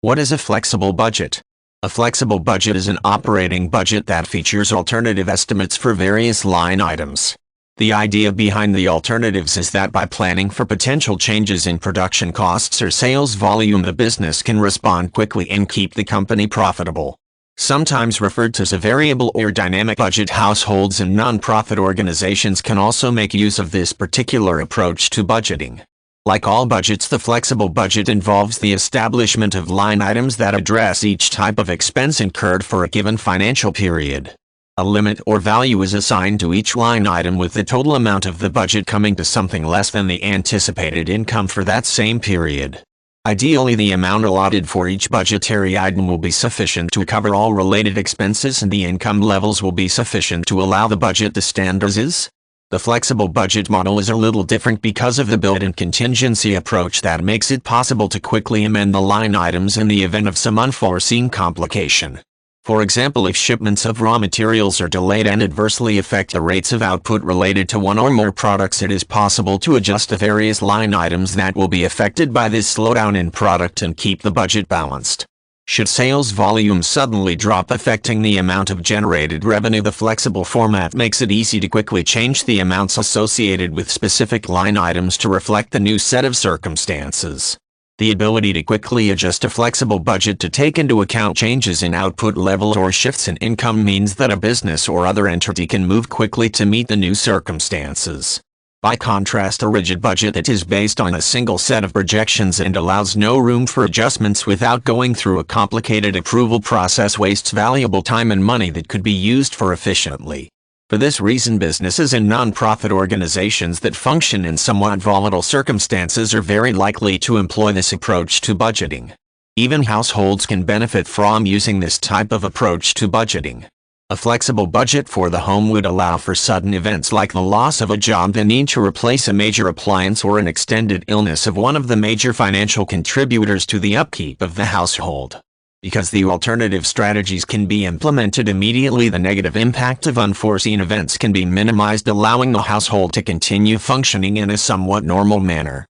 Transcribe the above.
What is a flexible budget? A flexible budget is an operating budget that features alternative estimates for various line items. The idea behind the alternatives is that by planning for potential changes in production costs or sales volume, the business can respond quickly and keep the company profitable. Sometimes referred to as a variable or dynamic budget, households and non-profit organizations can also make use of this particular approach to budgeting. Like all budgets, the flexible budget involves the establishment of line items that address each type of expense incurred for a given financial period. A limit or value is assigned to each line item, with the total amount of the budget coming to something less than the anticipated income for that same period. Ideally, the amount allotted for each budgetary item will be sufficient to cover all related expenses, and the income levels will be sufficient to allow the budget to stand as is. The flexible budget model is a little different because of the built-in contingency approach that makes it possible to quickly amend the line items in the event of some unforeseen complication. For example, if shipments of raw materials are delayed and adversely affect the rates of output related to one or more products, it is possible to adjust the various line items that will be affected by this slowdown in product and keep the budget balanced. Should sales volume suddenly drop, affecting the amount of generated revenue, the flexible format makes it easy to quickly change the amounts associated with specific line items to reflect the new set of circumstances. The ability to quickly adjust a flexible budget to take into account changes in output level or shifts in income means that a business or other entity can move quickly to meet the new circumstances. By contrast, a rigid budget that is based on a single set of projections and allows no room for adjustments without going through a complicated approval process wastes valuable time and money that could be used for efficiently. For this reason, businesses and non-profit organizations that function in somewhat volatile circumstances are very likely to employ this approach to budgeting. Even households can benefit from using this type of approach to budgeting. A flexible budget for the home would allow for sudden events like the loss of a job, the need to replace a major appliance, or an extended illness of one of the major financial contributors to the upkeep of the household. Because the alternative strategies can be implemented immediately, the negative impact of unforeseen events can be minimized, allowing the household to continue functioning in a somewhat normal manner.